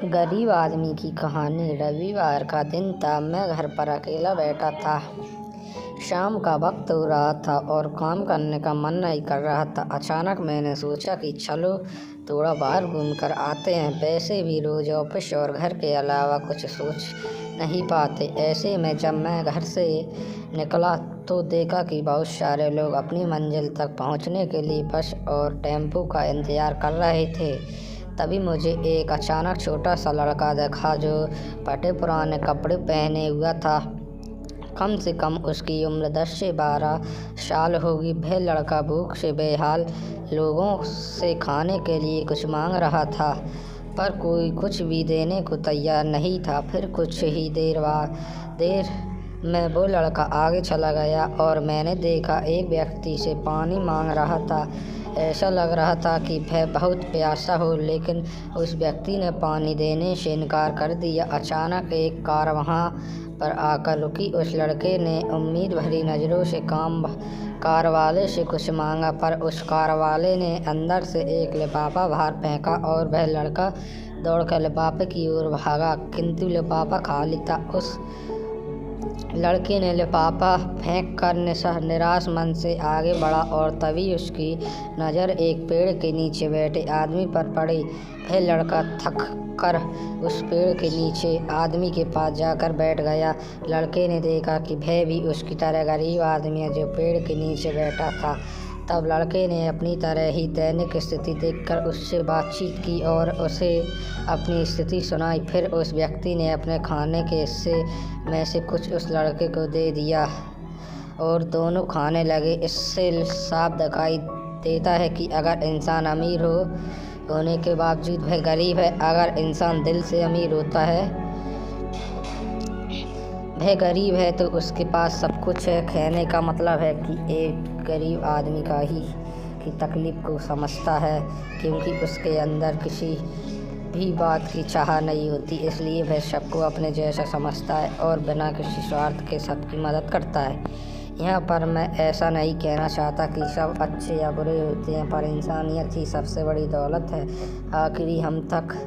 गरीब आदमी की कहानी। रविवार का दिन था। मैं घर पर अकेला बैठा था। शाम का वक्त हो रहा था और काम करने का मन नहीं कर रहा था। अचानक मैंने सोचा कि चलो थोड़ा बाहर घूम कर आते हैं। वैसे भी रोज़ ऑफिस और घर के अलावा कुछ सोच नहीं पाते। ऐसे में जब मैं घर से निकला तो देखा कि बहुत सारे लोग अपनी मंजिल तक पहुंचने के लिए बस और टेम्पो का इंतज़ार कर रहे थे। तभी मुझे एक अचानक छोटा सा लड़का देखा जो फटे पुराने कपड़े पहने हुआ था। कम से कम उसकी उम्र 10 से 12 साल होगी। वह लड़का भूख से बेहाल लोगों से खाने के लिए कुछ मांग रहा था, पर कोई कुछ भी देने को तैयार नहीं था। फिर कुछ ही देर में वो लड़का आगे चला गया और मैंने देखा एक व्यक्ति से पानी मांग रहा था। ऐसा लग रहा था कि वह बहुत प्यासा हो, लेकिन उस व्यक्ति ने पानी देने से इनकार कर दिया। अचानक एक कार वहाँ पर आकर रुकी। उस लड़के ने उम्मीद भरी नज़रों से कार वाले से कुछ मांगा, पर उस कार वाले ने अंदर से एक लिफाफा बाहर फेंका और वह लड़का दौड़कर लिफाफे की ओर भागा, किंतु लिफाफा खाली था। उस लड़के ने लिफाफा फेंक कर निराश मन से आगे बढ़ा और तभी उसकी नज़र एक पेड़ के नीचे बैठे आदमी पर पड़ी। वह लड़का थक कर उस पेड़ के नीचे आदमी के पास जाकर बैठ गया। लड़के ने देखा कि वह भी उसकी तरह गरीब आदमी है जो पेड़ के नीचे बैठा था। तब लड़के ने अपनी तरह ही दैनिक स्थिति देखकर उससे बातचीत की और उसे अपनी स्थिति सुनाई। फिर उस व्यक्ति ने अपने खाने के हिस्से में से कुछ उस लड़के को दे दिया और दोनों खाने लगे। इससे साफ दिखाई देता है कि अगर इंसान अमीर होने के बावजूद वह गरीब है। अगर इंसान दिल से अमीर होता है, वह गरीब है, तो उसके पास सब कुछ है। कहने का मतलब है कि एक गरीब आदमी की तकलीफ़ को समझता है, क्योंकि उसके अंदर किसी भी बात की चाह नहीं होती। इसलिए वह सबको अपने जैसा समझता है और बिना किसी स्वार्थ के सबकी मदद करता है। यहाँ पर मैं ऐसा नहीं कहना चाहता कि सब अच्छे या बुरे होते हैं, पर इंसानियत ही सबसे बड़ी दौलत है। आखिरी हम तक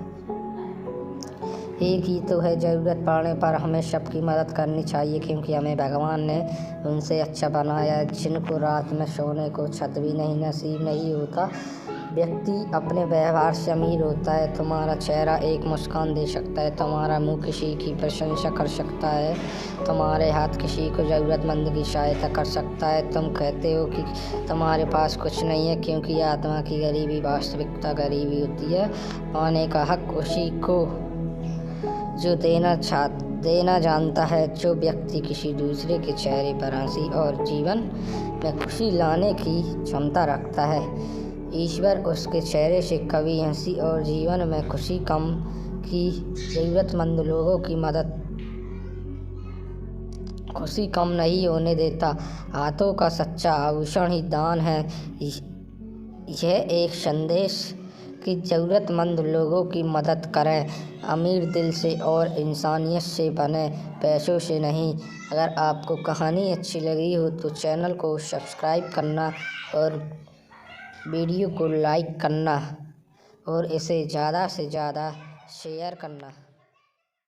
एक ही तो है। ज़रूरत पड़ने पर हमें सबकी मदद करनी चाहिए, क्योंकि हमें भगवान ने उनसे अच्छा बनाया है जिनको रात में सोने को छत भी नसीब नहीं होता। व्यक्ति अपने व्यवहार से अमीर होता है। तुम्हारा चेहरा एक मुस्कान दे सकता है, तुम्हारा मुंह किसी की प्रशंसा कर सकता है, तुम्हारे हाथ किसी को ज़रूरतमंद की सहायता कर सकता है। तुम कहते हो कि तुम्हारे पास कुछ नहीं है, क्योंकि आत्मा की गरीबी वास्तविकता गरीबी होती है। पाने का हक उसी को जो देना जानता है। जो व्यक्ति किसी दूसरे के चेहरे पर हंसी और जीवन में खुशी लाने की क्षमता रखता है, ईश्वर उसके चेहरे से कभी हंसी और जीवन में खुशी कम की ज़रूरतमंद लोगों की मदद खुशी कम नहीं होने देता। हाथों का सच्चा आभूषण ही दान है। यह एक संदेश कि ज़रूरतमंद लोगों की मदद करें, अमीर दिल से और इंसानियत से बने, पैसों से नहीं। अगर आपको कहानी अच्छी लगी हो तो चैनल को सब्सक्राइब करना और वीडियो को लाइक करना और इसे ज़्यादा से ज़्यादा शेयर करना।